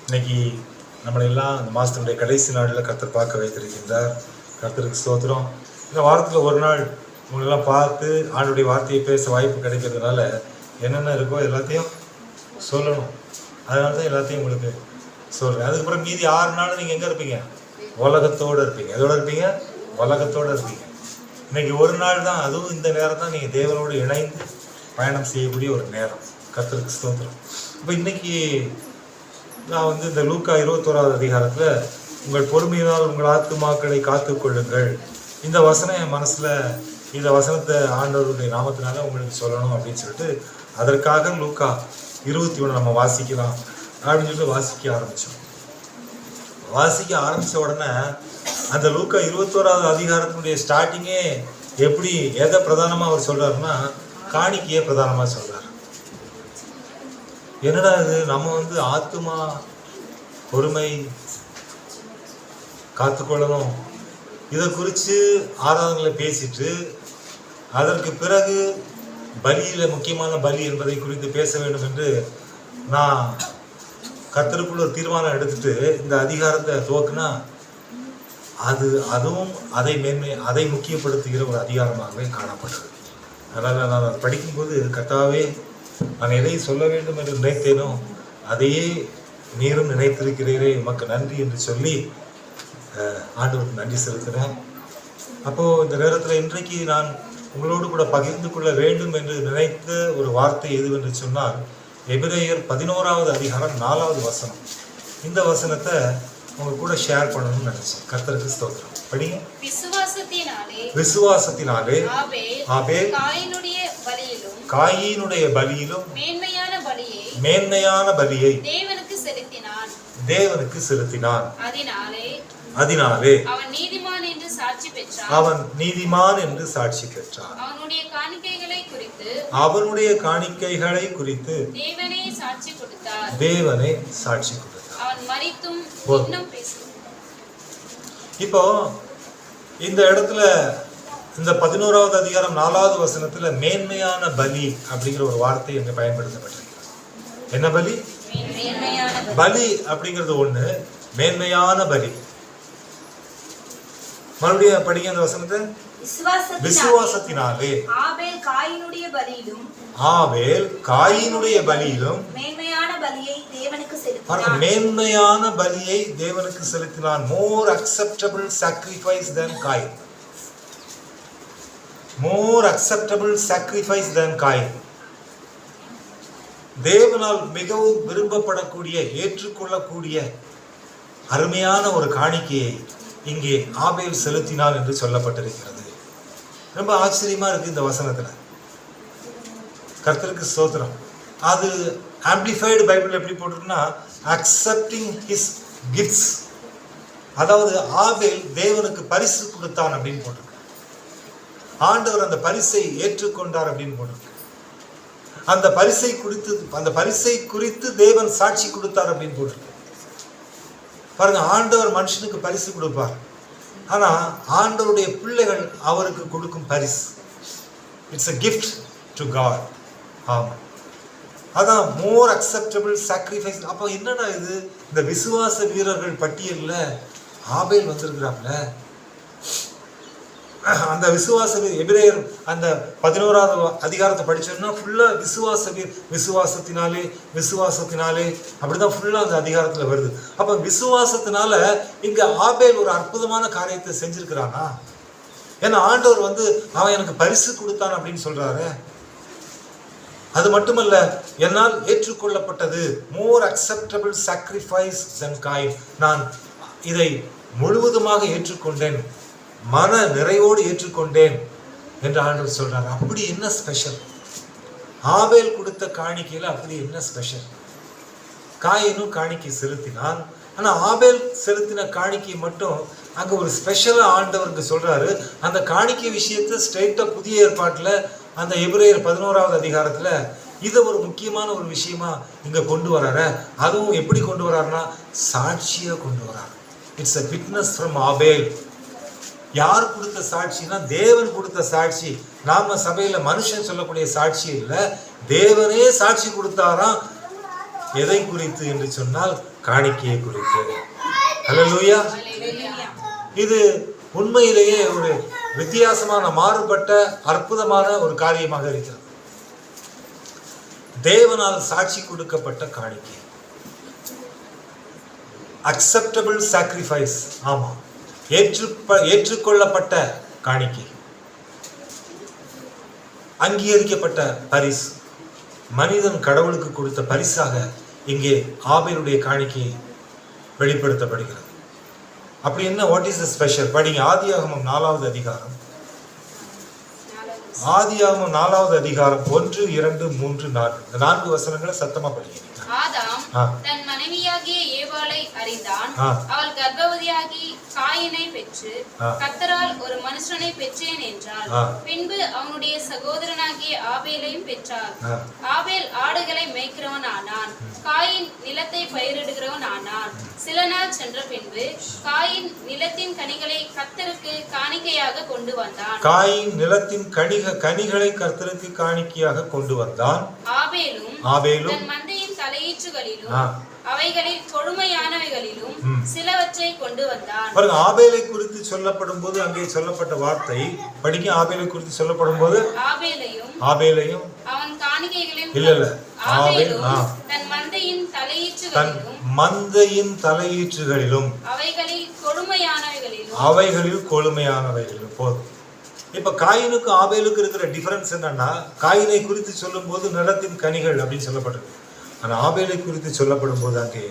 இன்னைக்கு நம்மளெல்லாம் இந்த மாதத்தினுடைய கடைசி நாளில் கர்த்தர் பார்க்க வைத்திருக்கின்றார். கர்த்தருக்கு ஸ்தோத்திரம். இந்த வாரத்தில் ஒரு நாள் உங்களெல்லாம் பார்த்து ஆண்டுடைய வார்த்தையை பேச வாய்ப்பு கிடைக்கிறதுனால என்னென்ன இருக்கோ எல்லாத்தையும் சொல்லணும். அதனால தான் எல்லாத்தையும் உங்களுக்கு சொல்கிறேன். அதுக்கப்புறம் மீதி 6 நாள் நீங்கள் எங்கே இருப்பீங்க? உலகத்தோடு இருப்பீங்க. எதோடு இருப்பீங்க? உலகத்தோடு இருப்பீங்க. இன்னைக்கு ஒரு நாள் தான், அதுவும் இந்த நேரம் தான் நீங்கள் தேவனோடு இணைந்து பயணம் செய்யக்கூடிய ஒரு நேரம். கர்த்தருக்கு ஸ்தோத்திரம். இப்போ இன்னைக்கு நான் இந்த லூக்கா 21வது அதிகாரத்தில் உங்கள் பொறுமையினால் உங்கள் ஆத்துமாக்களை காத்து கொள்ளுங்கள், இந்த வசனம் என் மனசில், இந்த வசனத்தை ஆண்டவருடைய நாமத்தினால உங்களுக்கு சொல்லணும் அப்படின்னு சொல்லிட்டு அதற்காக லூக்கா 21 நம்ம வாசிக்கலாம் அப்படின்னு சொல்லிட்டு வாசிக்க ஆரம்பித்தோம். வாசிக்க ஆரம்பித்த உடனே அந்த லூக்கா 21வது அதிகாரத்தினுடைய ஸ்டார்டிங்கே எப்படி எதை பிரதானமாக அவர் சொல்கிறாருன்னா காணிக்கையே பிரதானமாக சொல்கிறார். என்னடா இது, நம்ம ஆத்துமா பொறுமை காத்துக்கொள்ளணும் இதை குறித்து ஆராதனைகளை பேசிட்டு அதற்கு பிறகு பலியில் முக்கியமான பலி என்பதை குறித்து பேச வேண்டும் என்று நான் கர்த்தருக்குள்ள ஒரு தீர்மானம் எடுத்துட்டு இந்த அதிகாரத்தை துவக்குனா அதுவும் அதை முக்கியப்படுத்துகிற ஒரு அதிகாரமாகவே காணப்பட்டது. அதனால் நான் அதை படிக்கும்போது கர்த்தாவே, நான் எதை சொல்ல வேண்டும் என்று நினைத்தேனோ அதையே நீரும் நினைத்திருக்கிறீரே, உமக்கு நன்றி என்று சொல்லி ஆண்டவருக்கு நன்றி செலுத்துகிறேன். அப்போது இந்த நேரத்தில் இன்றைக்கு நான் உங்களோடு கூட பகிர்ந்து கொள்ள வேண்டும் என்று நினைத்த ஒரு வார்த்தை எதுவென்று சொன்னால் எபிரேயர் 11வது அதிகாரம் 4வது வசனம். இந்த வசனத்தை உங்க கூட ஷேர் பண்ணணும்னு நினைச்சேன். கர்த்தருக்கு ஸ்தோத்திரம். படிங்க. விசுவாசத்தினாலே ஆபேல் காயீனுடைய பலியிலும் மேன்மையான பலியை தேவனுக்கு செலுத்தினான். அதனாலே அவன் நீதிமான் என்று சாட்சி பெற்றான். அவனுடைய காணிக்கைகளை குறித்து தேவனே சாட்சி கொடுத்தார். இப்போ இந்த இடத்துல இந்த 11வது அதிகாரம் 4வது வசனத்துல மேன்மையான பலி அப்படிங்கிற ஒரு வார்த்தை எங்க பயன்படுத்தப்பட்டிருக்கு. என்ன பலி? பலி அப்படிங்கிறது ஒண்ணு, மேன்மையான பலி. மறுபடியும் படிங்க அந்த வசனத்தை. விசுவாசத்தினாலே ஆபேல் காயீனுடைய பலியிலும் மேன்மையான பலியை தேவனுக்கு செலுத்தினான். more acceptable sacrifice than Cain. தேவனால் மிகவும் விரும்பப்படக்கூடிய, ஏற்றுக்கொள்ளக்கூடிய அருமையான ஒரு காணிக்கையை இங்கே ஆபேல் செலுத்தினான் என்று சொல்லப்பட்டிருக்கிறது. ரொம்ப ஆச்சரியமா இருக்கு இந்த வசனத்துல. கர்த்தருக்கு ஸ்தோத்திரம். அது ஆம்பிளிஃபைடு பைபிள் எப்படி போட்டிருக்குன்னா accepting his gifts, அதாவது ஆபேல் தேவனுக்கு பரிசு கொடுத்தான் அப்படின்னு போட்டிருக்கு. ஆண்டவர் அந்த பரிசை ஏற்றுக்கொண்டார் அப்படின்னு போட்டிருக்கு. அந்த பரிசை குறித்து தேவன் சாட்சி கொடுத்தார் அப்படின்னு போட்டிருக்கு. பாருங்க, ஆண்டவர் மனுஷனுக்கு பரிசு கொடுப்பார், ஆனா ஆண்டவருடைய பிள்ளைகள் அவருக்கு கொடுக்கும் பரிசு it's a gift to God. ஆமா, அதான் more acceptable sacrifice. அப்போ என்னடா இது, இந்த விசுவாச வீரர்கள் பட்டியலில் ஆபேல் வந்திருக்கிறாப்ல. அந்த எபிரேயர் அந்த 11வது அதிகாரத்தை படிச்சோம்னா ஃபுல்லா விசுவாசத்தினாலே அப்படிதான் ஃபுல்லா அந்த அதிகாரத்துல வருது. அப்ப விசுவாசத்தினால இங்க ஆபேல் ஒரு அற்புதமான காரியத்தை செஞ்சிருக்கிறானா? ஏன்னா ஆண்டவர் அவன் எனக்கு பரிசு கொடுத்தான் அப்படின்னு சொல்றாரு. அது மட்டுமல்ல, என்னால் ஏற்றுக்கொள்ளப்பட்டது, more acceptable sacrifice than Cain. நான் இதை முழுவதுமாக ஏற்றுக்கொண்டேன், மன நிறைவோடு ஏற்றுக்கொண்டேன் என்று ஆண்டவர் சொல்றாரு. அப்படி என்ன ஸ்பெஷல்? ஆபேல் கொடுத்த காணிக்கையில அப்படி என்ன ஸ்பெஷல்? காயினும் காணிக்கை செலுத்தினான், ஆனா ஆபேல் செலுத்தின காணிக்கை மட்டும் அங்க ஒரு ஸ்பெஷலா ஆண்டவருக்கு சொல்றாரு. அந்த காணிக்கை விஷயத்தை ஸ்ட்ரெயிட்டா புதிய ஏற்பாட்டுல அந்த எபிரேயர் 11வது அதிகாரத்துல இதை ஒரு முக்கியமான ஒரு விஷயமா இங்க கொண்டு வராரு. அதுவும் எப்படி கொண்டு வராருன்னா சாட்சியா கொண்டு வராரு. இட்ஸ் a witness from ஆபேல். யார் கொடுத்த சாட்சினா தேவன் கொடுத்த சாட்சி. நாம சபையில மனுஷன் சொல்லக்கூடிய சாட்சி இல்லை, தேவனே சாட்சி கொடுத்தாராம். எதை குறித்து என்று சொன்னால் காணிக்கையை குறித்து. ஹல்லேலூயா. இது உண்மையிலேயே ஒரு வித்தியாசமான, மாறுபட்ட, அற்புதமான ஒரு காரியமாக இருக்கிறது. தேவனால் சாட்சி கொடுக்கப்பட்ட காணிக்கை, அக்செப்டபிள் சாக்ரிஃபைஸ். ஆமா, ஏற்றுக்கொள்ளப்பட்ட காணிக்கை, அங்கீகரிக்கப்பட்ட பரிசு. மனிதன் கடவுளுக்கு கொடுத்த பரிசாக இங்கே ஆபேலுடைய காணிக்கை வெளிப்படுத்தப்படுகிறது. அப்படி என்ன, வாட் இஸ் த ஸ்பெஷல்? படிங்க ஆதியாகமம் 4வது அதிகாரம். ஆதியாகமம் 4வது அதிகாரம் 1, 2, 3, 4. இந்த 4 வசனங்களை சத்தமா படிங்க. ஆதாம் தன் மனைவியாகிய ஏவாளை அறிந்தான். அவள் கர்ப்பவதியாகி காயினை பெற்று கர்த்தரால் ஒரு மனுஷனை பெற்றேன் என்றாள். பின்பு அவனுடைய சகோதரனாகிய ஆபேலையும் பெற்றாள். ஆபேல் ஆடுகளை மேய்க்கிறவன் ஆனான், காயின் நிலத்தை பயிரிடுகிறவன் ஆனான். சில நாள் சென்ற பின்பு காயின் நிலத்தின் கனிகளை கர்த்தருக்கு காணிக்கையாக கொண்டு வந்தான். காயின் நிலத்தின் கனிகளை கர்த்தருக்கு காணிக்கையாக கொண்டு வந்தான். ஆபேலும் தன் மந்தையின் தலையீற்றுகளிலும் அவைகளில் கொழுமையானவைகளிலும் சிலவற்றை கொண்டு வந்தான். பாருங்க, ஆபேலை குறித்து சொல்லப்படும் போது அங்கே சொல்லப்பட்ட வார்த்தை படிக்க. ஆபேலை குறித்து சொல்லப்படும் போது ஆபேலையும் அவன் காணிக்கைகளையும் இல்ல தன் மந்தையின் தலையீற்றுகளிலும் அவைகளில் கொழுமையானவைகளிலும் போதும். இப்ப காயினுக்கு ஆபேலுக்கு இருக்கிற டிஃபரன்ஸ் என்னன்னா, காயினை குறித்து சொல்லும் போது நிலத்தின் கனிகள் அப்படின்னு சொல்லப்பட்டிருக்கு. ஆனா ஆபேலை குறித்து சொல்லப்படும் போது அங்கே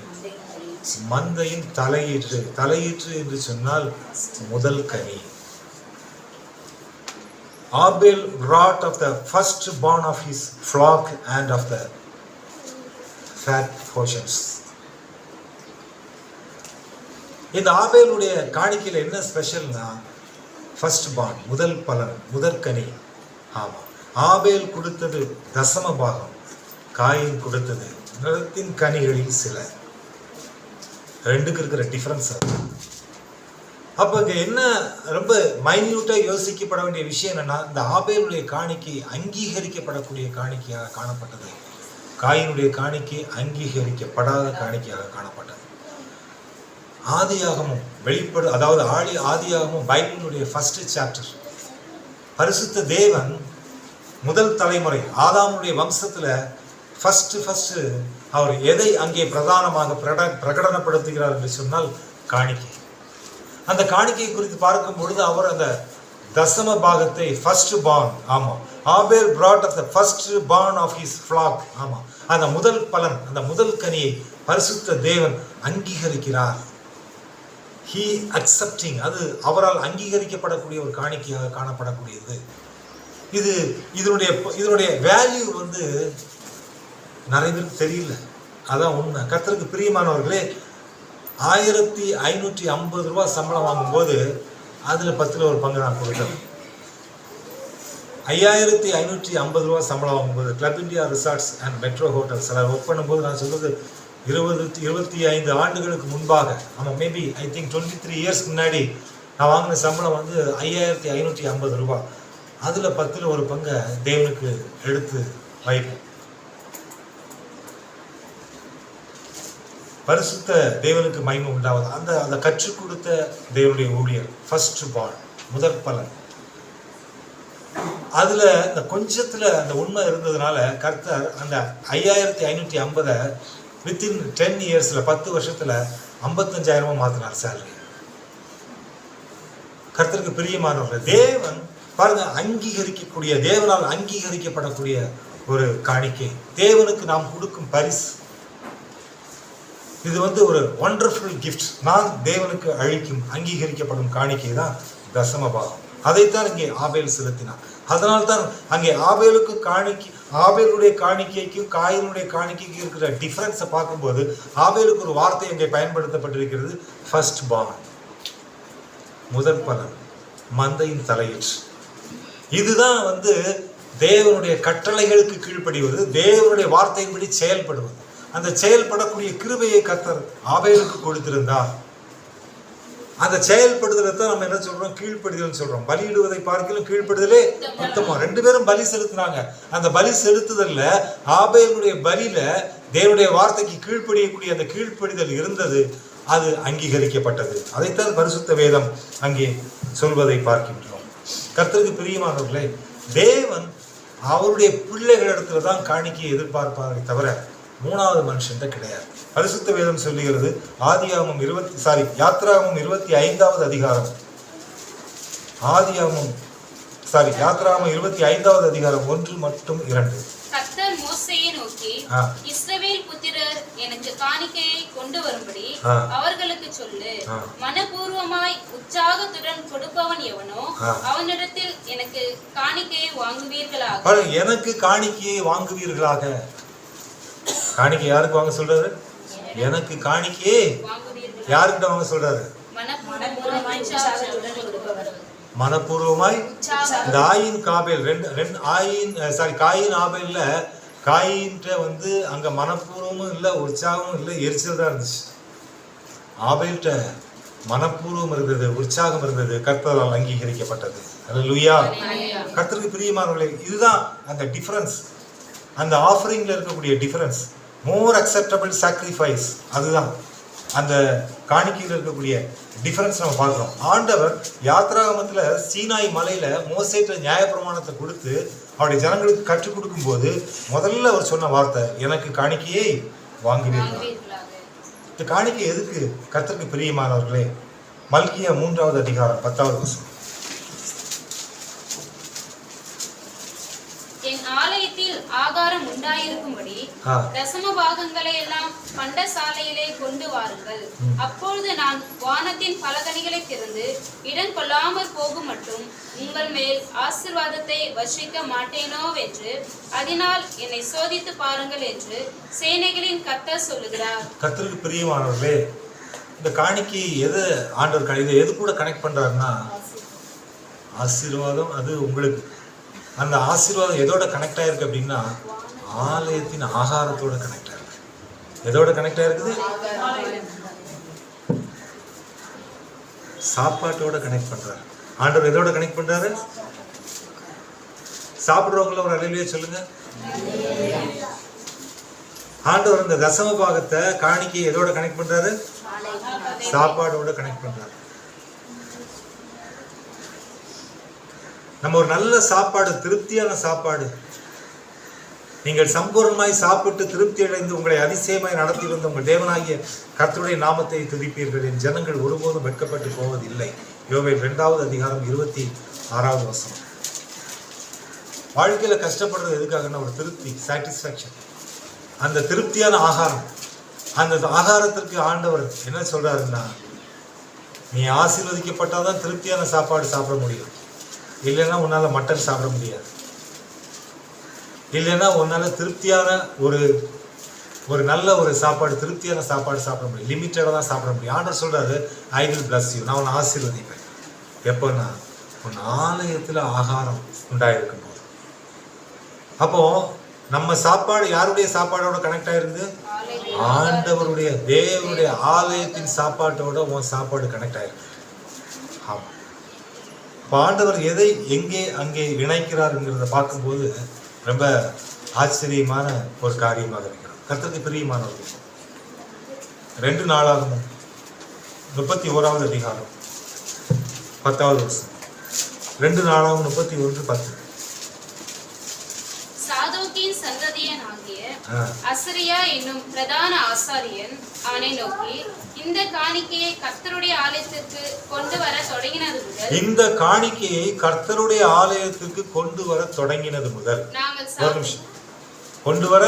மந்தையின் தலையீற்று என்று சொன்னால் முதல் கனி. ஆபேல் brought of the first born of his flock and of the fat portions. இந்த ஆபேலுடைய காணிக்கையில் என்ன ஸ்பெஷல்னா, ஃபர்ஸ்ட் பார்ன், முதல் பலன், முதற்கனி. ஆமா, ஆபேல் கொடுத்தது தசம பாகம், காயின் கொடுத்தது நிலத்தின் கனிகளில் சில. ரெண்டுக்கு இருக்கிற டிஃபரன்ஸ். அப்ப இங்க என்ன ரொம்ப மைன்யூட்டா யோசிக்கப்பட வேண்டிய விஷயம் என்னன்னா, இந்த ஆபேலுடைய காணிக்கை அங்கீகரிக்கப்படக்கூடிய காணிக்கையாக காணப்பட்டது, காயினுடைய காணிக்கை அங்கீகரிக்கப்படாத காணிக்கையாக காணப்பட்டது. ஆதியாகமும் அதாவது ஆதியாகமும் பைபிளுடைய ஃபர்ஸ்ட் சாப்டர். பரிசுத்த தேவன் முதல் தலைமுறை ஆதாமுடைய வம்சத்துல ஃபர்ஸ்ட் அவர் எதை அங்கே பிரதானமாக பிரகடனப்படுத்துகிறார் என்று சொன்னால் காணிக்கை. அந்த காணிக்கை குறித்து பார்க்கும் பொழுது அவர் அந்த தசம பாகத்தை ஃபர்ஸ்ட் பார்ன், ஆமா, ஆபேல் brought of the first born of his flock, ஆமா, அந்த முதல் பலன், அந்த முதல் கனியை பரிசுத்த தேவன் அங்கீகரிக்கிறார். he accepting, அது அவரால் அங்கீகரிக்கப்படக்கூடிய ஒரு காணிக்கையாக காணப்படக்கூடியது. இதனுடைய வேல்யூ நிறைய பேருக்கு தெரியல. அதான் உண்மை. கர்த்தருக்கு பிரியமானவர்களே, 1550 ரூபாய் சம்பளம் வாங்கும்போது அதுல 10ல் ஒரு பங்கு நான் கொடுத்தேன். 5550 ரூபாய் சம்பளம் வாங்கும்போது club India resorts and metro hotels எல்லாம் ஒர்க் பண்ணும்போது, நான் சொல்றது 25 ஆண்டுகளுக்கு முன்பாக, ஆமாம், மேபி ஐ திங்க் 23 இயர்ஸ்க்கு முன்னாடி நான் வாங்கின சம்பளம் 5550 ரூபாய். அதில் 10ல் ஒரு பங்கை தேவனுக்கு எடுத்து வைப்பேன். பரிசுத்த தேவனுக்கு மகிமை உண்டாவது. அந்த கற்றுக் கொடுத்த தேவனுடைய ஊழியர், ஃபர்ஸ்ட் பார்ன், முதற் பலன். அதுல இந்த கொஞ்சத்துல அந்த உண்மை இருந்ததுனால கர்த்தர் அந்த 5550 வித்தின் 10 இயர்ஸ்ல 10 வருஷத்துல 55,000 மாத்தினார் சேலரி. கர்த்தருக்கு பிரியமானவர்கள், தேவன் பாருங்க, அங்கீகரிக்கக்கூடிய, தேவனால் அங்கீகரிக்கப்படக்கூடிய ஒரு காணிக்கை, தேவனுக்கு நாம் கொடுக்கும் பரிசு. இது ஒரு ஒண்டர்ஃபுல் கிஃப்ட். நான் தேவனுக்கு அழிக்கும் அங்கீகரிக்கப்படும் காணிக்கை தான் தசமபாகம். அதைத்தான் இங்கே ஆபேல் செலுத்தினார். அதனால்தான் அங்கே ஆபேலுடைய காணிக்கைக்கும் காயினுடைய காணிக்கைக்கும் இருக்கிற டிஃபரன்ஸை பார்க்கும்போது ஆபேலுக்கு ஒரு வார்த்தை இங்கே பயன்படுத்தப்பட்டிருக்கிறது, ஃபர்ஸ்ட் பார்ன், முதற் பலன், மந்தையின் தலையீற்று. இதுதான் தேவனுடைய கட்டளைகளுக்கு கீழ்ப்படிவது, தேவனுடைய வார்த்தையின்படி செயல்படுவது. அந்த செயல்படக்கூடிய கிருபையை கர்த்தர் ஆபேலுக்கு கொடுத்திருந்தார். அந்த செயல்படுதலை தான் நம்ம என்ன சொல்றோம், கீழ்ப்படுதல் சொல்றோம். பலியிடுவதை பார்க்கலும் கீழ்ப்படுதலே உத்தமம். 2 பேரும் பலி செலுத்தினாங்க. அந்த பலி செலுத்துதல்ல ஆபேலுடைய பலியில தேவனுடைய வார்த்தைக்கு கீழ்ப்படியக்கூடிய அந்த கீழ்ப்படிதல் இருந்தது, அது அங்கீகரிக்கப்பட்டது. அதைத்தான் பரிசுத்த வேதம் அங்கே சொல்வதை பார்க்கின்றோம். கர்த்தருக்கு பிரியமானவர்களே, தேவன் அவருடைய பிள்ளைகளிடத்துல தான் காணிக்கையை எதிர்பார்ப்பாரே தவிர மூணாவது மனுஷன்ட்ட கிடையாது. பரிசுத்த வேதம் சொல்லுகிறது, யாத்ராகமம் 25வது அதிகாரம், யாத்ராகமம் 25வது அதிகாரம் 1 மற்றும் 2. கர்த்தர் மோசேயை நோக்கி, இஸ்ரவேல் புத்திரர் எனக்கு காணிக்கையை கொண்டு வரும்படி அவர்களுக்கு சொல்லு. மனப்பூர்வமாய் உற்சாகத்துடன் கொடுப்பவன் எவனோ அவனிடத்தில் எனக்கு காணிக்கையை வாங்குவீர்களாக. எனக்கு காணிக்கையை வாங்குவீர்களாக. காணிக்கை யாருக்கு வாங்க சொல்றாரு? எனக்கு காணிக்கையை யாருக்கிட்ட வாங்க சொல்றாரு? மனப்பூர்வமாய். இந்த காயின் ஆபேல்ல காயின்ட்ட வந்து அங்க மனப்பூர்வமும் இல்லை, உற்சாகமும் இல்லை, எரிச்சல் தான் இருந்துச்சு. ஆபேல்ட்ட மனப்பூர்வம் இருந்தது, உற்சாகம் இருந்தது, கர்த்தரால் அங்கீகரிக்கப்பட்டது. அல்லேலூயா. கர்த்தருக்கு பிரியமானவர்களே, இதுதான் அந்த டிஃபரன்ஸ், அந்த ஆஃபரிங்ல இருக்கக்கூடிய டிஃபரன்ஸ். மோர் அக்செப்டபிள் சாக்ரிஃபைஸ், அதுதான் அந்த காணிக்கையில் இருக்கக்கூடிய டிஃபரன்ஸ் நம்ம பார்க்குறோம். ஆண்டவர் யாத்ராகமத்தில் சீனாய் மலையில மோசேட்ட நியாயப்பிரமாணத்தை கொடுத்து அவருடைய ஜனங்களுக்கு கற்றுக் கொடுக்கும் போது முதல்ல அவர் சொன்ன வார்த்தை, எனக்கு காணிக்கையை வாங்குவீர்களாக. இந்த காணிக்கை எதுக்கு? கர்த்தருக்கு பிரியமானவர்களே, மல்கியா 3வது அதிகாரம் 10வது வசனம். என் ஆலயத்தில் ஆகாரம் உண்டாயிருக்கும்படி தசம பாகங்களை எல்லாம் பண்டசாலையிலே கொண்டு வாருங்கள். அப்பொழுது நான் வானத்தின் பலகணிகளை திறந்து இடம் கொள்ளாமற் போகும் மட்டும் உங்கள் மேல் ஆசீர்வாதத்தை வர்ஷிக்க மாட்டேனோவென்று அதனால் என்னை சோதித்து பாருங்கள் என்று சேனைகளின் கர்த்தர் சொல்லுகிறார். கர்த்தருக்கு பிரியமானவர்களே, இந்த காணிக்கை எது ஆண்டவர் எது கூட கனெக்ட் பண்றாருன்னா ஆசீர்வாதம். அது உங்களுக்கு அந்த ஆசீர்வாதம் எதோட கனெக்ட் ஆயிருக்கு அப்படின்னா ஆலயத்தின் ஆகாரத்தோட கனெக்ட் ஆயிருக்கு. எதோட கனெக்ட் ஆயிருக்குது? சாப்பாட்டோட கனெக்ட் பண்றாரு ஆண்டவர். எதோட கனெக்ட் பண்றாரு? சாப்பிடுறவங்கள ஒரு அல்லேலூயா சொல்லுங்க. ஆண்டவர் இந்த தசம பாகத்தை காணிக்கை எதோட கனெக்ட் பண்றாரு? சாப்பாடோட கனெக்ட் பண்றாரு. நம்ம ஒரு நல்ல சாப்பாடு, திருப்தியான சாப்பாடு, நீங்கள் சம்பூர்ணமாய் சாப்பிட்டு திருப்தி அடைந்து உங்களை அதிசயமாய் நடத்தி வந்த உங்கள் தேவனாகிய கர்த்தருடைய நாமத்தை துதிப்பீர்கள், என் ஜனங்கள் ஒருபோதும் வெட்கப்பட்டு போவதில்லை. யோவேல் 2வது அதிகாரம் 26வது வசனம். வாழ்க்கையில கஷ்டப்படுறது எதுக்காகன்னா ஒரு திருப்தி, சாட்டிஸ்ஃபேக்ஷன். அந்த திருப்தியான ஆகாரம், அந்த ஆகாரத்திற்கு ஆண்டவர் என்ன சொல்றாருன்னா, நீ ஆசீர்வதிக்கப்பட்டாதான் திருப்தியான சாப்பாடு சாப்பிட முடியும். இல்லைன்னா உன்னால மட்டன் சாப்பிட முடியாது. இல்லைன்னா உன்னால திருப்தியான ஒரு நல்ல ஒரு சாப்பாடு, திருப்தியான சாப்பாடு சாப்பிட முடியும். லிமிட்டடாக தான் சாப்பிட முடியும். ஆண்டவர் சொல்றாரு, ஐ வில் பிளஸ் யூ, நான் உன்னை ஆசீர்வதிப்பேன். எப்போன்னா உன் ஆலயத்தில் ஆகாரம் உண்டாயிருக்கும் போது. அப்போ நம்ம சாப்பாடு யாருடைய சாப்பாடோட கனெக்ட் ஆயிருந்து? ஆண்டவருடைய, தேவனுடைய ஆலயத்தின் சாப்பாட்டோட உன் சாப்பாடு கனெக்ட் ஆயிருக்கு. ஆமாம். ஆண்டவர் எதை எங்கே அங்கே இணைக்கிறாருங்கிறத பார்க்கும்போது ரொம்ப ஆச்சரியமான ஒரு காரியமாக இருக்கிறது. கர்த்தருக்கு பிரியமானவர்கள், 2 நாளாகமும் 31வது அதிகாரம் 10வது வசனம். 2 நாளாகமும் 31:10. சாதோக்கின் சந்ததியன் ஆகிய அசரியா என்னும் பிரதான ஆசாரியன் அவனை நோக்கி, இந்த காணிக்கையை கர்த்தருடைய ஆலயத்திற்கு கொண்டு வர தொடங்கினது முதல், இந்த காணிக்கையை கர்த்தருடைய ஆலயத்திற்கு கொண்டு வர தொடங்கினது முதல், கொண்டு வர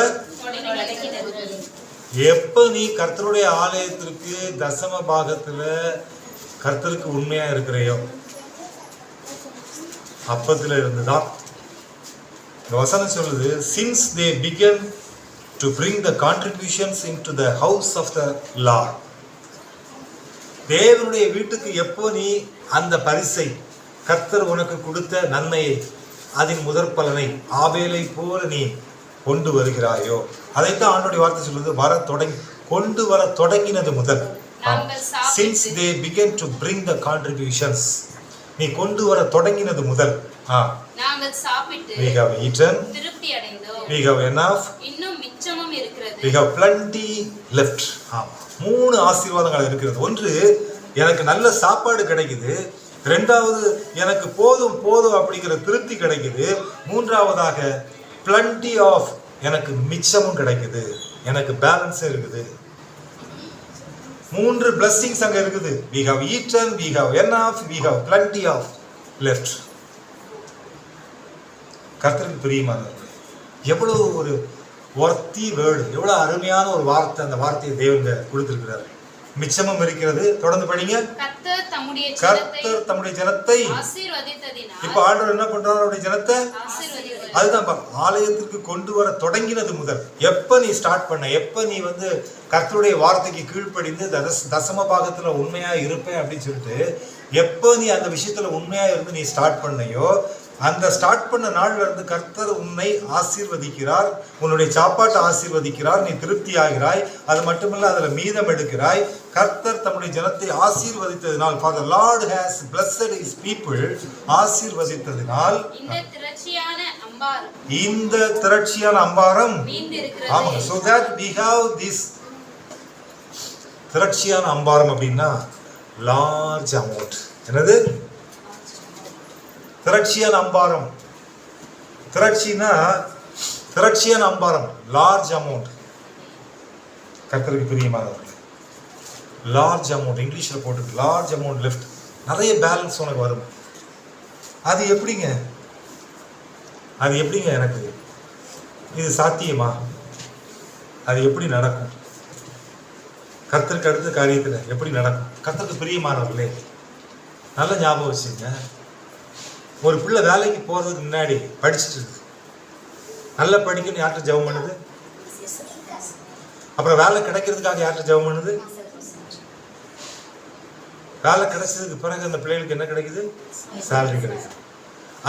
எப்ப நீ கர்த்தருடைய ஆலயத்திற்கு தசம பாகத்துல கர்த்தருக்கு உண்மையா இருக்கிறையோ அப்பத்துல இருந்துதான் வசனம் சொல்லுது, since they began to bring the contributions into the house of the Lord. தேவனுடைய வீட்டுக்கு எப்போ நீ அந்த பரிசை, கர்த்தர் உனக்கு கொடுத்த நன்மையை, அதன் முதற் பலனை ஆபேலை போல நீ கொண்டு வருகிறாயோ, அதைத்தான் ஆண்டவருடைய வார்த்தை சொல்லுது, கொண்டு வர தொடங்கினது முதல். Since they began to bring the contributions, நீ கொண்டு வர தொடங்கினது முதல் நாங்கள் சாப்பிட்டு we have eaten, திருப்தி அடைந்தோம், we have enough, இன்னும் மிச்சமும் இருக்கிறது, we have plenty left. மூணு ஆசீர்வாதங்கள் இருக்கிறது. ஒன்று, எனக்கு நல்ல சாப்பாடு கிடைக்குது. ரெண்டாவது, எனக்கு போதும் போதும் அப்படிங்கிற திருப்தி கிடைக்குது. மூன்றாவதாக plenty of, எனக்கு மிச்சமும் கிடைக்குது, எனக்கு பேலன்ஸும் இருக்குது. 3 blessings அங்க இருக்குது. we have eaten, we have enough, we have plenty of left. கர்த்தருக்கு பிரியமானவர்களே, எவ்வளவு ஒரு ஒர்த்தி வேர்டு, எவ்வளவு அருமையான ஒரு வார்த்தை. அந்த வார்த்தையை தேவன் கொடுத்திருக்கிறார். மிச்சமும் இருக்கிறது. தொடர்ந்து படிங்க. கர்த்தர் தம்முடைய ஜனத்தை ஆசீர்வதித்ததினால். இப்ப ஆண்டவர் என்ன பண்றாரு? அவருடைய ஜனத்தை அதுதான் ஆலயத்திற்கு கொண்டு வர தொடங்கினது முதல். எப்ப நீ ஸ்டார்ட் பண்ண, எப்ப நீ வந்து கர்த்தருடைய வார்த்தைக்கு கீழ்ப்படிந்து தசம பாகத்துல உண்மையா இருப்பேன் அப்படின்னு சொல்லிட்டு எப்ப நீ அந்த விஷயத்துல உண்மையா இருந்து நீ ஸ்டார்ட் பண்ணையோ, அந்த ஸ்டார்ட் பண்ண நாள்ல இருந்து கர்த்தர் உன்னை ஆசீர்வதிக்கிறார். உன்னுடைய சாப்பாட்டை ஆசீர்வதிக்கிறார். நீ திருப்தி ஆகிறாய். அது மட்டுமல்ல, அதுல மீதம் எடுக்கிறாய். கர்த்தர் தம்முடைய ஜனத்தை ஆசீர்வதித்ததினால், for the Lord has blessed his people, ஆசீர்வதித்ததினால் இந்த திரட்சியான அம்பாரம் ஆமாங்க. so that we have this திரட்சியான Ampara அப்படின்னா large amount. என்னது திரட்சியான அம்பாரம்? திரட்சியான அம்பாரம், லார்ஜ் அமௌண்ட். கர்த்தருக்கு பிரியமானவர்களே, லார்ஜ் அமௌண்ட் இங்கிலீஷ்ல போட்டு லார்ஜ் அமௌண்ட் லெஃப்ட், நிறைய பேலன்ஸ் உனக்கு வரும். அது எப்படிங்க? எனக்கு இது சாத்தியமா? அது எப்படி நடக்கும்? கர்த்தருக்கு அடுத்த காரியத்துல எப்படி நடக்கும்? கர்த்தருக்கு பிரியமானவர்களே, நல்ல ஞாபகம் வச்சுங்க. ஒரு பிள்ளை வேலைக்கு போறதுக்கு முன்னாடி படிச்சுட்டு இருக்கு. நல்லா படிக்கணும், யார்கிட்ட ஜெபம் பண்ணுது? அப்புறம் வேலை கிடைக்கிறதுக்காக யார்கிட்ட ஜெபம் பண்ணுது? வேலை கிடைச்சதுக்கு பிறகு அந்த பிள்ளைகளுக்கு என்ன கிடைக்குது? சேலரி கிடைக்குது.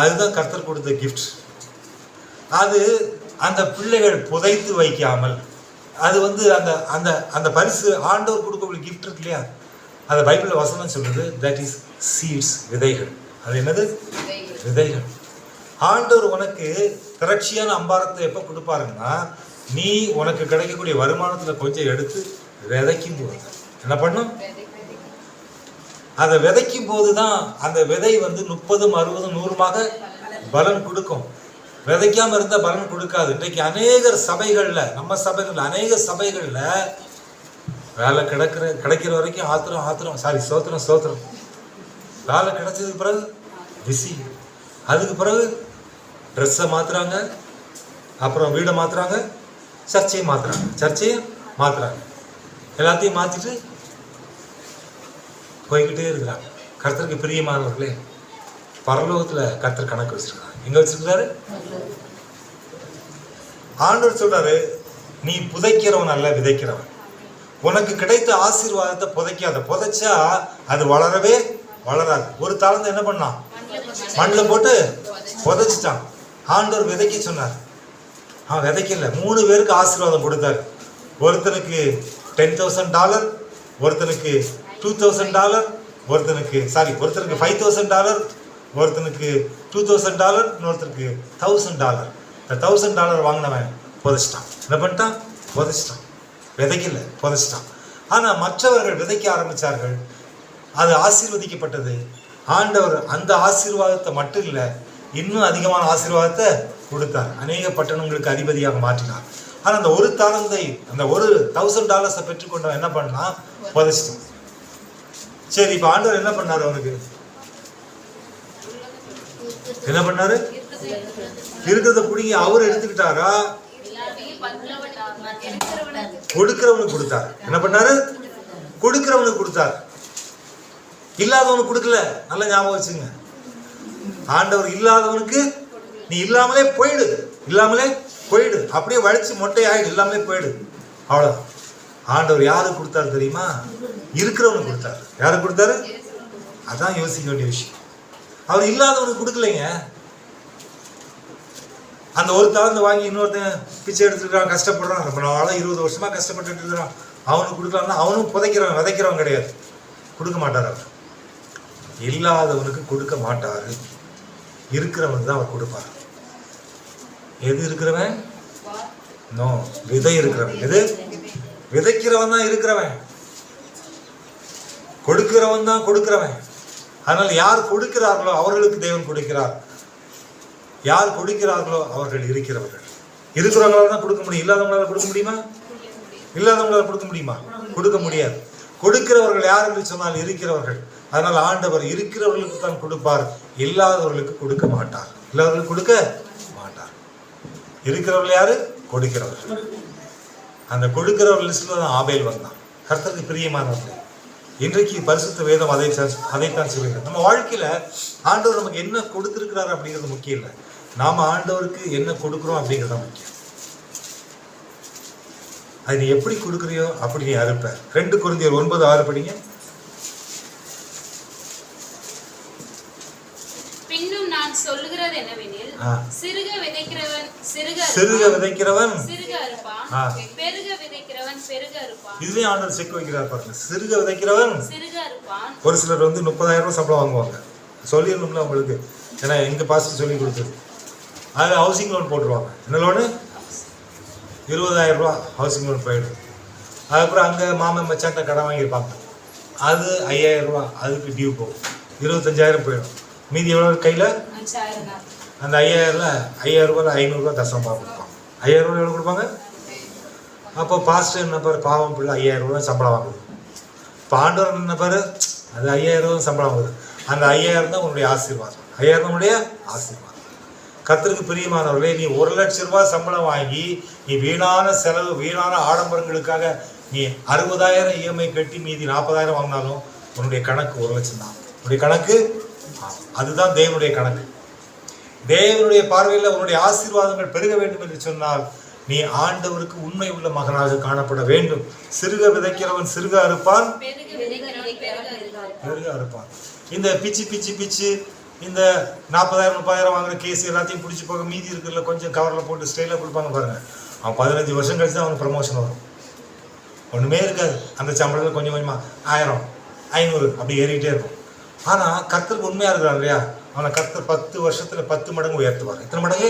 அதுதான் கர்த்தர் கொடுத்த கிஃப்ட். அது அந்த பிள்ளைகள் புதைத்து வைக்காமல், அது வந்து அந்த அந்த அந்த பரிசு ஆண்டவர் கொடுக்கக்கூடிய கிஃப்ட் இருக்கு இல்லையா, அந்த பைபிள்ல வசனம் சொல்றது, தட் இஸ் சீட்ஸ், விதைகள். அது என்னது? விதைகள். ஆண்டவர் உனக்கு திரட்சியான அம்பாரத்தை எப்ப கொடுப்பாருன்னா, நீ உனக்கு கிடைக்கக்கூடிய வருமானத்துல கொஞ்சம் எடுத்து விதைக்கும் போது என்ன பண்ணும்? அதை விதைக்கும் போதுதான் அந்த விதை வந்து 30, 60, 100 பலன் கொடுக்கும். விதைக்காம இருந்தா பலன் கொடுக்காது. இன்றைக்கு அநேக சபைகள்ல, நம்ம சபைகள்ல, அநேக சபைகள்ல வேலை கிடைக்கிற வரைக்கும் ஆத்திரம் சோத்திரம். வேலை கிடைச்சதுக்கு பிறகு பிஸி. அதுக்கு பிறகு ட்ரெஸ்ஸை மாத்துறாங்க, அப்புறம் வீடை மாத்துறாங்க, சர்ச்சையை மாத்துறாங்க. எல்லாத்தையும் மாத்திட்டு போய்கிட்டே இருக்கிறாங்க. கர்த்தருக்கு பிரியமானவர்களே, பரலோகத்துல கர்த்தர் கணக்கு வச்சிருக்காங்க. எங்க வச்சிருக்காரு? ஆண்டவர் சொல்றாரு, நீ புதைக்கிறவன் அல்ல, விதைக்கிறவன். உனக்கு கிடைத்த ஆசீர்வாதத்தை புதைக்காத. புதைச்சா அது வளரவே வளராது. ஒரு தாளந்து என்ன பண்ணான்? மண்ணில் போட்டு புதைச்சிட்டான். ஆண்டவர் விதைக்க சொன்னார். அவன் விதைக்கல. 3 பேருக்கு ஆசீர்வாதம் கொடுத்தாரு. ஒருத்தனுக்கு $10,000, ஒருத்தனுக்கு $2,000, ஒருத்தனுக்கு $5,000, ஒருத்தனுக்கு $2,000, இன்னொருத்தருக்கு $1,000. இந்த $1,000 வாங்கினவன் புதைச்சிட்டான். என்ன பண்ணிட்டான்? புதைச்சிட்டான். விதைக்கல, புதைச்சிட்டான். ஆனா மற்றவர்கள் விதைக்க ஆரம்பிச்சார்கள். அது ஆசீர்வதிக்கப்பட்டது. ஆண்டவர் அந்த ஆசீர்வாதத்தை மட்டும் இல்லை, இன்னும் அதிகமான ஆசீர்வாதத்தை கொடுத்தார். அநேக பட்டணங்களுக்கு அதிபதியாக மாற்றினார். ஆனா அந்த ஒரு தாளந்தை, அந்த ஒரு $1,000 பெற்றுக்கொண்டவன் என்ன பண்ணா? புதைச்சிட்டான். சரி, இப்ப ஆண்டவர் என்ன பண்ணாரு? அவனுக்கு என்ன பண்ணாரு? இருக்கிறத பிடிங்கி அவர் எடுத்துக்கிட்டாரா? கொடுக்கிறவனுக்கு கொடுத்தார். என்ன பண்ணாரு? கொடுக்கிறவனுக்கு கொடுத்தார். இல்லாதவனுக்கு கொடுக்கல. நல்ல ஞாபகம் வச்சுங்க. ஆண்டவர் இல்லாதவனுக்கு நீ இல்லாமலே போயிடு, அப்படியே வலிச்சு மொட்டை ஆயிடு, இல்லாமலே போயிடு, அவ்வளவுதான். ஆண்டவர் யாருக்கு கொடுத்தாரு தெரியுமா? இருக்கிறவனுக்கு கொடுத்தாரு. யாருக்கு கொடுத்தாரு? அதான் யோசிக்க வேண்டிய விஷயம். அவர் இல்லாதவனுக்கு கொடுக்கலைங்க. அந்த ஒரு தாளந்து வாங்கி இன்னொருத்தன் பிச்சை எடுத்துக்கிறான், கஷ்டப்படுறான், ரொம்ப நாளா 20 வருஷமா கஷ்டப்பட்டு இருக்கிறான். அவனுக்கு கொடுக்கலாம்னா அவனும் புதைக்கிறவன், விதைக்கிறவன் கிடையாது. கொடுக்க மாட்டார். அவர் இல்லாதவனுக்கு கொடுக்க மாட்டாரு. இருக்கிறவனுக்கு தான் அவர் கொடுப்பார். எது இருக்கிறவன்? நோ, விதை இருக்கிறவன். எது? விதைக்கிறவன் தான் இருக்கிறவன், கொடுக்கிறவன் தான் கொடுக்கிறவன். அதனால யார் கொடுக்கிறார்களோ அவர்களுக்கு தேவன் கொடுக்கிறார். யார் கொடுக்கிறார்களோ அவர்கள் இருக்கிறவர்கள். இருக்கிறவங்களால தான் கொடுக்க முடியும். இல்லாதவங்களால கொடுக்க முடியுமா? இல்லாதவங்களால கொடுக்க முடியுமா? கொடுக்க முடியாது. கொடுக்கிறவர்கள் யார் என்று சொன்னால் இருக்கிறவர்கள். அதனால் ஆண்டவர் இருக்கிறவர்களுக்கு தான் கொடுப்பார், இல்லாதவர்களுக்கு கொடுக்க மாட்டார். இல்லாதவர்களுக்கு கொடுக்க மாட்டார். இருக்கிறவர்கள் யாரு? கொடுக்கிறவர்கள். அந்த கொடுக்கிறவர்கள் லிஸ்ட்ல தான் ஆபேல் வந்தான். கர்த்தருக்கு பிரியமானவர்கள். இன்றைக்கு பரிசுத்த வேதம் அதைத்தான் சொல்லுகிறது. நம்ம வாழ்க்கையில ஆண்டவர் நமக்கு என்ன கொடுத்திருக்கிறார் அப்படிங்கிறது முக்கியம் இல்லை, நாம ஆண்டவருக்கு என்ன கொடுக்கிறோம் அப்படிங்கிறது முக்கியம். அது நீ எப்படி கொடுக்குறியோ அப்படி நீ அறுப்ப. 2 கொரிந்தியர் 9:6 படிங்க. பின்னும் நான் சொல்லுகிறது என்னவெனில், சிறுக விதைக்கிறவன் சிறுக அறுப்பான், பெருக விதைக்கிறவன் பெருக அறுப்பான். இதுலயே ஆண்டவர் செக் வைக்கிறார் பாருங்க. சிறுக விதைக்கிறவன் சிறுக அறுப்பான். ஒரு சிலர் 30,000 ரூபாய் சம்பளம் வாங்குவாங்க. சொல்லிடணும்ல உங்களுக்கு, ஏன்னா எங்க பாஸ்டர் சொல்லி கொடுத்தது. அது ஹவுசிங் லோன் போட்டுருவாங்க. என்ன லோனு? 20,000 ரூபா ஹவுசிங் லோன் போயிடும். அதுக்கப்புறம் அங்கே மாமன் மச்சான்ட்ட கடன் வாங்கியிருப்பாங்க, அது 5,000 ரூபா அதுக்கு டியூ போகும். 25,000 போயிடும். மீதி எவ்வளோ கையில்? அந்த 5,000 ரூபாயில் 500 ரூபா தசமா கொடுப்பாங்க. 5,000 ரூபா எவ்வளோ கொடுப்பாங்க? அப்போ பாஸ்டர் என்ன பாரு, பாவம் பிள்ளை 5,000 ரூபா சம்பளம் வாங்குது. இப்போ ஆண்டவர் என்ன பாரு, அது 5,000 ரூபா சம்பளம் வாங்குது. அந்த 5,000 தான் உன்னுடைய ஆசீர்வாதம். 5,000 உன்னுடைய ஆசீர்வாதம். கர்த்தருக்கு பிரியமானவர்களே, நீ 1,00,000 ரூபாய் சம்பளம் வாங்கி நீ வீணான செலவு, வீணான ஆடம்பரங்களுக்காக நீ 60,000 இஎம்ஐ கட்டி மீதி 40,000 வாங்கினாலும் உன்னுடைய கணக்கு 1,00,000 தான். உன்னுடைய கணக்கு அதுதான் தேவனுடைய கணக்கு. தேவனுடைய பார்வையில் உன்னுடைய ஆசீர்வாதங்கள் பெருக வேண்டும் என்று சொன்னால் நீ ஆண்டவருக்கு உண்மை உள்ள மகனாக காணப்பட வேண்டும். சிறுக விதைக்கிறவன் சிறுக அறுப்பான், பெருக அறுப்பான். இந்த பிச்சு இந்த 40,000 30,000 வாங்குற கேஸ் எல்லாத்தையும் பிடிச்சி போக மீதி இருக்கிறதுல கொஞ்சம் கவரில் போட்டு ஸ்டைலாக கொடுப்பாங்க பாருங்க. அவன் 15 வருஷம் கழிச்சு தான் அவனுக்கு ப்ரமோஷன் வரும். ஒன்றுமே இருக்காது. அந்த சம்பளத்தில் கொஞ்சம் கொஞ்சமாக 1000 500 அப்படி ஏறிக்கிட்டே இருக்கும். ஆனால் கர்த்தருக்கு உண்மையாக இருக்கிறான் இல்லையா, அவனை கர்த்தர் 10 வருஷத்தில் 10 மடங்கு உயர்த்துவார். எத்தனை மடங்கு?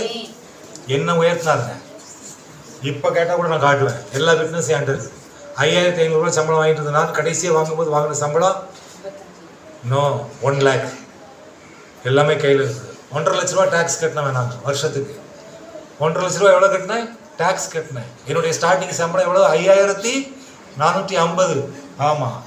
என்ன உயர்த்தினாருங்க இப்போ கேட்டால் கூட நான் காட்டுவேன். எல்லா பிஸ்னஸ் ஏன்ட்டு இருக்குது. 5,500 ரூபா சம்பளம் வாங்கிட்டு இருந்தேன். நான் கடைசியாக வாங்கும்போது வாங்கின சம்பளம் 1 lakh எல்லாமே கையில் இருக்குது. 1.5 லட்ச ரூபா டேக்ஸ் கட்டினேன். வேணாங்க வருஷத்துக்கு 1.5 லட்ச ரூபா எவ்வளோ கட்டினேன்? டேக்ஸ் கட்டினேன். என்னுடைய ஸ்டார்டிங் சம்பளம் எவ்வளோ? 5,450. ஆமாம்,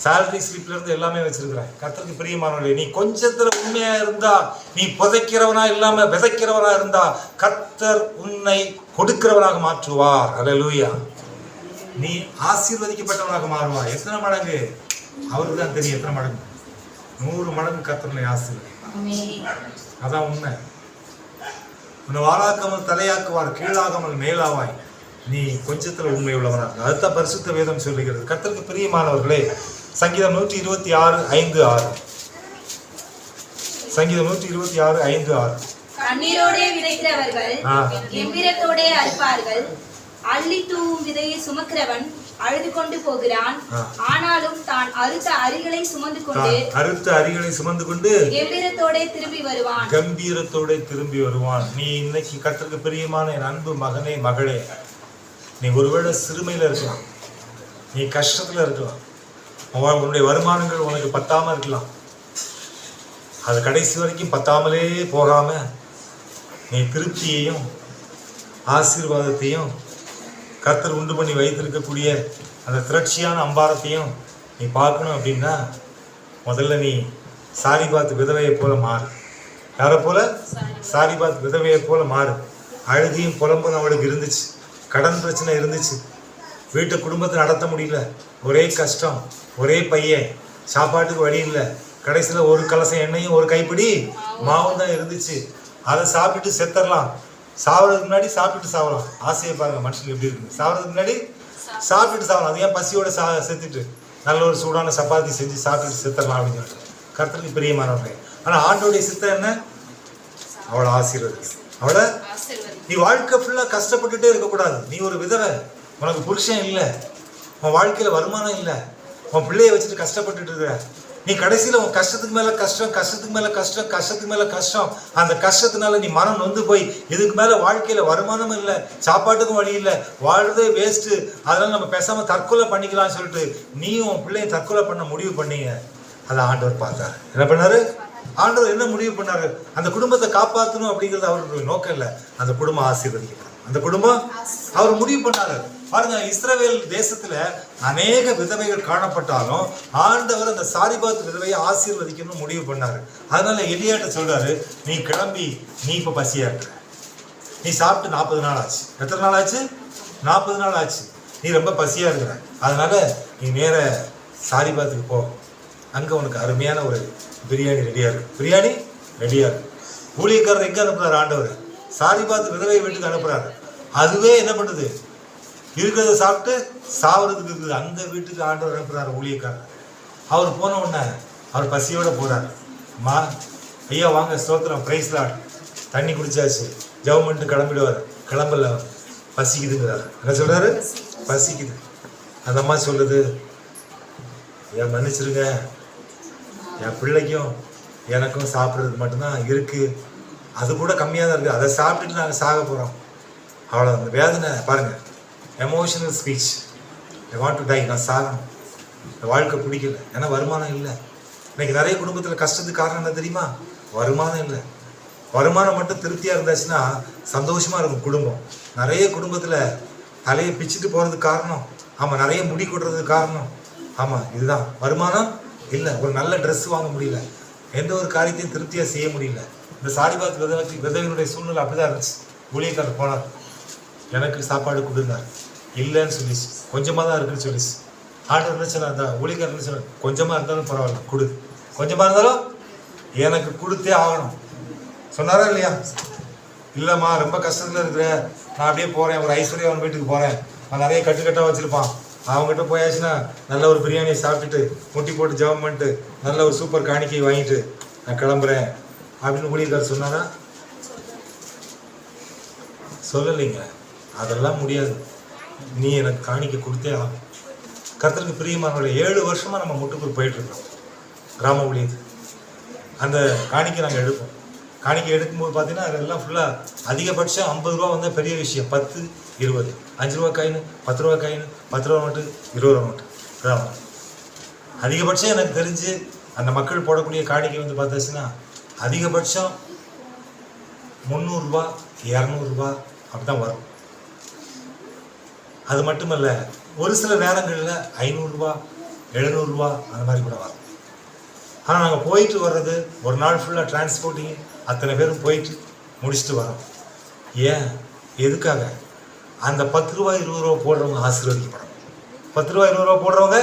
சேலரி ஸ்லிப்லேருந்து எல்லாமே வச்சிருக்கிறேன். கர்த்தருக்கு பிரியமானவர்களே, நீ கொஞ்சத்தில் உண்மையாக இருந்தா, நீ புதைக்கிறவனா இல்லாமல் விதைக்கிறவனா இருந்தா கர்த்தர் உன்னை கொடுக்கிறவனாக மாற்றுவார். அல்லேலூயா. நீ ஆசீர்வதிக்கப்பட்டவனாக மாறுவார். எத்தனை மடங்கு அவருக்கு தான் தெரியும். எத்தனை மடங்கு? 100 மடங்கு கர்த்தனை ஆசீர்வதிப்பார். அதான் உண்மை. உன்னை வாழாக்காமல் தலையாக்குவார், கீழாகாமல் மேலாவாய். நீ கொஞ்சத்துல உண்மை உள்ளவனாக. அதுதான் பரிசுத்த வேதம் சொல்லுகிறது. கர்த்தருக்கு பிரியமானவர்களே, சங்கீதம் 126:5-6. சங்கீதம் 126:5-6. கண்ணீரோடே விதைக்கிறவர்கள் கெம்பீரத்தோடே அறுப்பார்கள். அள்ளி தூவும் விதையை சுமக்கிறவன் அழுது கொண்டு போகிறான். ஆனாலும் தான் அறுத்த அரிகளை சுமந்து கொண்டு கம்பீரத்தோட திரும்பி வருவான். நீ இன்னைக்கு கர்த்தருக்கு பிரியமான என் அன்பு மகனே மகளே, நீ ஒருவேளை சிறுமையில இருக்கலாம், நீ கஷ்டத்துல இருக்கலாம், உன்னுடைய வருமானங்கள் உனக்கு பத்தாம இருக்கலாம். அது கடைசி வரைக்கும் பத்தாமலே போகாம நீ திருப்தியையும் ஆசீர்வாதத்தையும் கர்த்தர் உண்டு பண்ணி வைத்திருக்கக்கூடிய அந்த திரட்சியான அம்பாரத்தையும் நீ பார்க்கணும் அப்படின்னா முதல்ல நீ சாரிபாத் விதவையை போல மாறு. யாரை போல? சாரிபாத் விதவையை போல மாறு. அழுதியும் புலம்பும் அவளுக்கு இருந்துச்சு, கடன் பிரச்சனை இருந்துச்சு, வீட்டை குடும்பத்தை நடத்த முடியல, ஒரே கஷ்டம், ஒரே பையன், சாப்பாட்டுக்கு வழி இல்லை. கடைசியில் ஒரு கலசம் எண்ணெயும் ஒரு கைப்பிடி மாவும் தான் இருந்துச்சு. அதை சாப்பிட்டு செத்துடலாம், சாவறதுக்கு முன்னாடி சாப்பிட்டு சாவலாம். ஆசையை பாருங்க மனுஷனுக்கு எப்படி இருக்கு. சாவறதுக்கு முன்னாடி சாப்பிட்டுட்டு சாவலாம். அது ஏன் பசியோட செத்துட்டு நல்ல ஒரு சூடான சப்பாத்தி செஞ்சு சாப்பிட்டுட்டு செத்துடலாம் அப்படின்னு சொல்லிட்டு. கர்த்தருக்கு பிரியமானவர்கள். ஆனால் ஆண்டோடைய சித்தம் என்ன? அவளை ஆசீர்வதி. அவளை நீ வாழ்க்கை ஃபுல்லாக கஷ்டப்பட்டுட்டே இருக்கக்கூடாது. நீ ஒரு விதவை, உனக்கு புருஷன் இல்லை, உன் வாழ்க்கையில் வருமானம் இல்லை, உன் பிள்ளையை வச்சுட்டு கஷ்டப்பட்டுட்டு இருக்கிற, நீ கடைசியில உன் கஷ்டத்துக்கு மேல கஷ்டம், கஷ்டத்துக்கு மேல கஷ்டம், கஷ்டத்துக்கு மேல கஷ்டம். அந்த கஷ்டத்தினால நீ மனம் நொந்து போய் இதுக்கு மேல வாழ்க்கையில வருமானமும் இல்லை, சாப்பாட்டுக்கும் வழி இல்லை, வாழ்றதே வேஸ்ட், அதனால நம்ம பேசாம தற்கொலை பண்ணிக்கலாம்னு சொல்லிட்டு நீயும் உன் பிள்ளையும் தற்கொலை பண்ண முடிவு பண்ணீங்க. அதை ஆண்டவர் பார்த்தாரு. என்ன பண்ணாரு? ஆண்டவர் என்ன முடிவு பண்ணாரு? அந்த குடும்பத்தை காப்பாற்றணும் அப்படிங்கிறது அவருடைய நோக்கம் இல்லை. அந்த குடும்பம் ஆசீர்வதிக்கப்படும். அந்த குடும்பம் அவர் முடிவு பண்ணாரு. பாருங்க, இஸ்ரவேல் தேசத்துல அநேக விதவைகள் காணப்பட்டாலும் ஆண்டவர் அந்த சாரிபாத் விதவையை ஆசீர்வதிக்கணும்னு முடிவு பண்ணாரு. அதனால எலியாட்ட சொல்றாரு, நீ கிளம்பி, நீ இப்ப பசியா இருக்கிற, நீ சாப்பிட்டு 40 நாள் ஆச்சு. எத்தனை நாள் ஆச்சு? 40 நாள் ஆச்சு. நீ ரொம்ப பசியா இருக்கிற, அதனால நீ நேர சாரிபாத்துக்கு போ. அங்க உனக்கு அருமையான ஒரு பிரியாணி ரெடியா இருக்கு. பிரியாணி ரெடியா இருக்கு. ஊழியக்காரர் எங்க அனுப்புறாரு? ஆண்டவர் சாரிபாத் விதவை வீட்டுக்கு அனுப்புறாரு. அதுவே என்ன பண்ணுது? இருக்கிறத சாப்பிட்டு சாவறதுக்கு இருக்குது. அந்த வீட்டுக்கு ஆண்டவர் அனுப்புறாரு ஊழியக்காரர். அவர் போன உடனே அவர் பசியோட போறாரு. அம்மா, ஐயா வாங்க, ஸ்தோத்திரம், பிரைஸ் லார்ட். தண்ணி குடிச்சாச்சு, ஜெபம் பண்ணிட்டு கிளம்பிடுவார். கிளம்பல, பசிக்குதுங்கிறாரு. என்ன சொல்றாரு? பசிக்குது. அந்த அம்மா சொல்லுது, என் மன்னிச்சிருங்க, என் பிள்ளைக்கும் எனக்கும் சாப்பிட்றதுக்கு மட்டும்தான் இருக்கு, அது கூட கம்மியாக தான் இருக்குது, அதை சாப்பிட்டுட்டு நாங்கள் சாக போகிறோம். அவ்வளோ அந்த வேதனை பாருங்க. Emotional speech. I want to tie, நான் சாகணும், இந்த வாழ்க்கை பிடிக்கல, ஏன்னா வருமானம் இல்லை. இன்னைக்கு நிறைய குடும்பத்தில் கஷ்டத்துக்கு காரணம் என்ன தெரியுமா? வருமானம் இல்லை. வருமானம் மட்டும் திருப்தியாக இருந்தாச்சுன்னா சந்தோஷமாக இருக்கும் குடும்பம். நிறைய குடும்பத்தில் தலையை பிச்சுட்டு போகிறதுக்கு காரணம், ஆமாம், நிறைய முடி கொட்டுறதுக்கு காரணம், ஆமாம், இதுதான். வருமானம் இல்லை, ஒரு நல்ல ட்ரெஸ் வாங்க முடியல, எந்த ஒரு காரியத்தையும் திருப்தியாக செய்ய முடியல. இந்த சாரிபாத் விதவையினுடைய சூழ்நிலை அப்படிதான் இருந்துச்சு. ஊழியக்காரர் போனார், எனக்கு சாப்பாடு கொடுந்தார், இல்லைன்னு சொல்லிச்சு. கொஞ்சமாக தான் இருக்குன்னு சொல்லிச்சு. ஆண்டவர் என்ன சொன்னார்? அந்த ஊழியக்காரர் என்ன சொன்னார்? கொஞ்சமாக இருந்தாலும் பரவாயில்ல, கொடு, கொஞ்சமாக இருந்தாலும் எனக்கு கொடுத்தே ஆகணும் சொன்னாரா இல்லையா? இல்லைம்மா, ரொம்ப கஷ்டத்தில் இருக்கிறேன், நான் அப்படியே போகிறேன், ஒரு ஐஸ்வர்யவன் வீட்டுக்கு போகிறேன், நான் நிறைய கட்டுக்கட்டாக வச்சுருப்பான், அவங்ககிட்ட போயாச்சுன்னா நல்ல ஒரு பிரியாணியை சாப்பிட்டுட்டு முட்டி போட்டு ஜெபம் பண்ணிட்டு நல்ல ஒரு சூப்பர் காணிக்கை வாங்கிட்டு நான் கிளம்புறேன் அப்படின்னு ஊழியக்காரர் சொன்னாரா? சொல்லலைங்க. அதெல்லாம் முடியாது, நீ எனக்கு காணிக்கை கொடுத்தே ஆகும். கர்த்தருக்கு பிரியமானவர்களே, 7 வருஷமா நம்ம முட்டுக்கூர் போயிட்டு இருக்கோம் கிராம ஊழியத்துக்கு. அந்த காணிக்கை நாங்கள் எடுப்போம். காணிக்கை எடுக்கும்போது பார்த்தீங்கன்னா அதெல்லாம் ஃபுல்லாக அதிகபட்சம் 50 ரூபா வந்தால் பெரிய விஷயம். 10, 20, 5 ரூபா காயின், 10 ரூபா காயின், 10 ரூபா நோட்டு, 20 ரூபா நோட்டு, அதான் அதிகபட்சம். எனக்கு தெரிஞ்சு அந்த மக்கள் போடக்கூடிய காணிக்கை வந்து பார்த்தாச்சுன்னா அதிகபட்சம் 300 ரூபா, 200 ரூபா அப்படி தான் வரும். அது மட்டுமல்ல, ஒரு சில நேரங்களில் 500 ரூபா, 700 ரூபா அந்த மாதிரி கூட வரும். ஆனால் நாங்கள் போயிட்டு வர்றது ஒரு நாள் ஃபுல்லாக டிரான்ஸ்போர்ட்டிங், அத்தனை பேரும் போயிட்டு முடிச்சுட்டு வரோம். ஏன்? எதுக்காக? அந்த 10 ரூபா 20 ரூபா போடுறவங்க ஆசீர்வதிக்கப்படணும். 10 ரூபா 20 ரூபா போடுறவங்க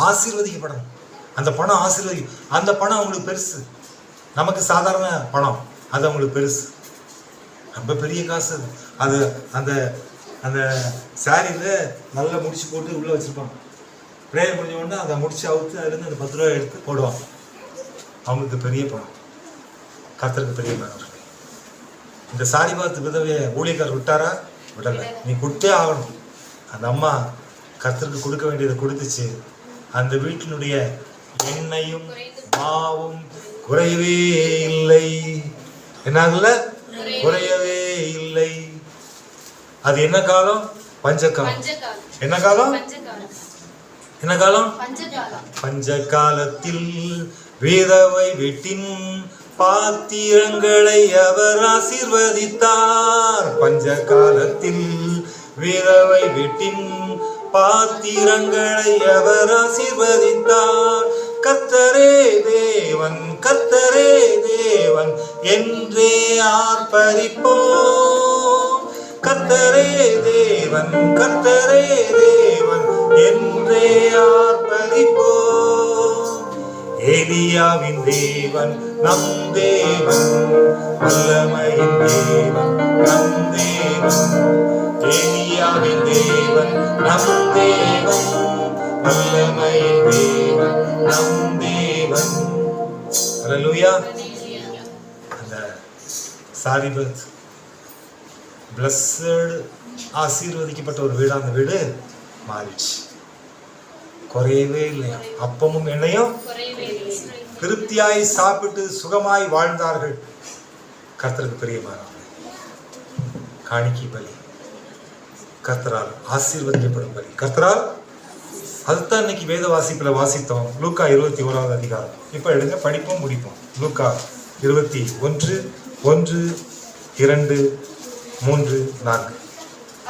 ஆசீர்வதிக்கப்படணும். அந்த பணம் அந்த பணம் அவங்களுக்கு பெருசு. நமக்கு சாதாரண பணம், அது அவங்களுக்கு பெருசு, ரொம்ப பெரிய காசு. அது அந்த அந்த சாரியில் நல்லா முடிச்சு போட்டு உள்ளே வச்சுருப்பாங்க. ப்ரேயர் முடிஞ்ச உடனே அதை முடிச்சு அவுத்து அதுலேருந்து அந்த 10 ரூபா எடுத்து போடுவாங்க. அவங்களுக்கு பெரிய பணம். கர்த்தருக்கு பெரிய பணம். இந்த சாரிபாத் விதவையை ஊழியக்காரர் விட்டாரா? விடலை. நீ கொடுத்தே ஆகணும். அந்த அம்மா கர்த்தருக்கு கொடுக்க வேண்டியதை கொடுத்துச்சு. அந்த வீட்டினுடைய எண்ணெயும் மாவும் குறையவே இல்லை. என்னாகல? குறையவே இல்லை. அது என்ன காலம்? பஞ்சகாலம். என்ன காலம்? என்ன காலம்? பஞ்ச காலத்தில் விதவை வீட்டின் பாத்திரங்களை அவர் ஆசீர்வதித்தார். பஞ்ச காலத்தில் விதவை வீட்டின் பாத்திரங்களை அவர் ஆசீர்வதித்தார். கர்த்தரே தேவன், கர்த்தரே தேவன் என்றே ஆர்ப்பரிப்போம். கர்த்தரே தேவன், கர்த்தரே தேவன் என்றே ஆர்ப்பரிப்போம். எலியாவின் தேவன் நம் தேவன், வல்லமையின் தேவன் நம் தேவன். எலியாவின் தேவன் நம் தேவன், வல்லமையின் தேவன் நம் தேவன். ஹல்லேலூயா. அந்த சாரிபாத் பிளஸ்ஸட், ஆசீர்வதிக்கப்பட்ட ஒரு வீடு. அந்த வீடு மாறிடுச்சு, குறையவே இல்லையா? அப்பமும் எண்ணெயும் திருப்தியாய் சாப்பிட்டு சுகமாய் வாழ்ந்தார்கள். கர்த்தருக்கு பிரியமானவர்களே, காணிக்கை பலி கர்த்தரால் ஆசீர்வதிக்கப்படும் பலி. கர்த்தரால் அதுதான் இன்னைக்கு வேத வாசிப்புல வாசித்தோம். லூக்கா 21வது அதிகாரம். இப்ப எடுங்க, படிப்போம், முடிப்போம். லூக்கா 21, 1, 2, 3, 4.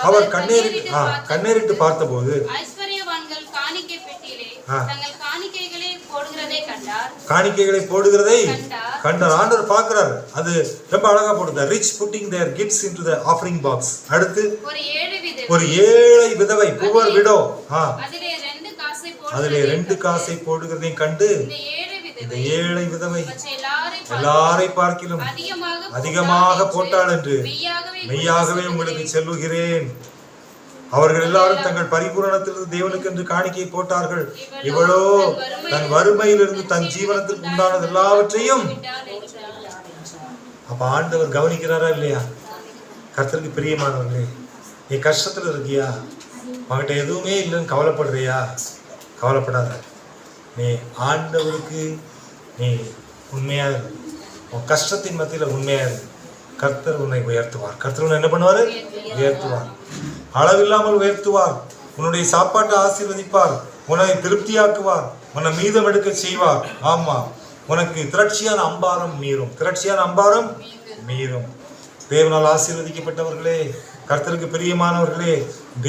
அவர் கண்ணேறிட்டு பார்த்தபோது ஐஸ்வர்யவான்கள் காணிக்கை பெட்டியிலே தங்கள் காணிக்கைகளை போடுகிறதை கண்டார். காணிக்கைகளை போடுகிறதை கண்டார். ஆண்டவர் பார்க்கிறார். அது ரொம்ப அழகா போடுது. Rich pudding there gifts into the offering box. அடுத்து ஒரு ஏழை விதவை, புவர் விடோ, அதிலே 2 காசை போடுகிறதை கண்டு இந்த ஏழை விதவை எல்லாரை பார்க்கிலும் அதிகமாக போட்டாள் என்று மெய்யாகவே உங்களுக்கு சொல்லுகிறேன். அவர்கள் எல்லாரும் தங்கள் பரிபூரணத்திலிருந்து தேவனுக்கு என்று காணிக்கை போட்டார்கள். இவளோ தன் வறுமையிலிருந்து தன் ஜீவனத்துக்கு உண்டானது எல்லாவற்றையும். அப்ப ஆண்டவர் கவனிக்கிறாரா இல்லையா? கர்த்தருக்கு பிரியமானவர்களே, நீ கஷ்டத்துல இருக்கியா? அவன்கிட்ட எதுவுமே இல்லைன்னு கவலைப்படுறியா? கவலைப்படாத. நீ ஆண்டவருக்கு நீ உண்மையா இரு. உன் கஷ்டத்தின் மத்தியில உண்மையா இரு. கர்த்தர் உன்னை உயர்த்துவார். கர்த்தர் உன்னை என்ன பண்ணுவாரு? உயர்த்துவார். அளவில்லாமல் உயர்த்துவார். உன்னுடைய சாப்பாட்டை ஆசீர்வதிப்பார். உன்னை திருப்தியாக்குவார். உன்னை மீதம் எடுக்க செய்வார். ஆமா, உனக்கு திரட்சியான அம்பாரம் மீறும். திரட்சியான அம்பாரம் மீறும். தேவனால் ஆசீர்வதிக்கப்பட்டவர்களே, கர்த்தருக்கு பிரியமானவர்களே,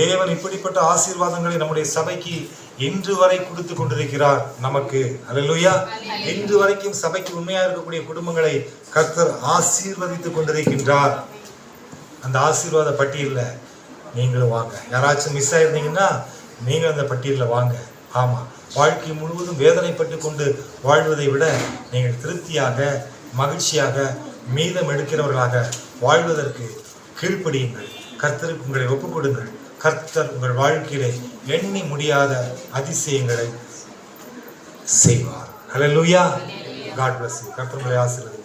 தேவன் இப்படிப்பட்ட ஆசீர்வாதங்களை நம்முடைய சபைக்கு இன்று வரை கொடுத்து கொண்டிருக்கிறார் நமக்கு. அல்லேலூயா. இன்று வரைக்கும் சபைக்கு உண்மையா இருக்கக்கூடிய குடும்பங்களை கர்த்தர் ஆசீர்வதித்துக் கொண்டிருக்கின்றார். அந்த ஆசீர்வாத பட்டியல்ல நீங்களும் வாங்க. யாராச்சும் மிஸ் ஆயிருந்தீங்கன்னா நீங்கள் அந்த பட்டியலில் வாங்க. ஆமா, வாழ்க்கை முழுவதும் வேதனைப்பட்டு கொண்டு வாழ்வதை விட நீங்கள் திருப்தியாக, மகிழ்ச்சியாக, மீதம் எடுக்கிறவர்களாக வாழ்வதற்கு கீழ்ப்படியுங்கள். கர்த்தருக்கு உங்களை ஒப்புக் கொடுங்கள். கர்த்தர் உங்கள் வாழ்க்கையிலே எண்ணி முடியாத அதிசயங்களை செய்வார். ஹல்லேலூயா. God bless you. கர்த்தர் உங்களை ஆசீர்வதிப்பார்.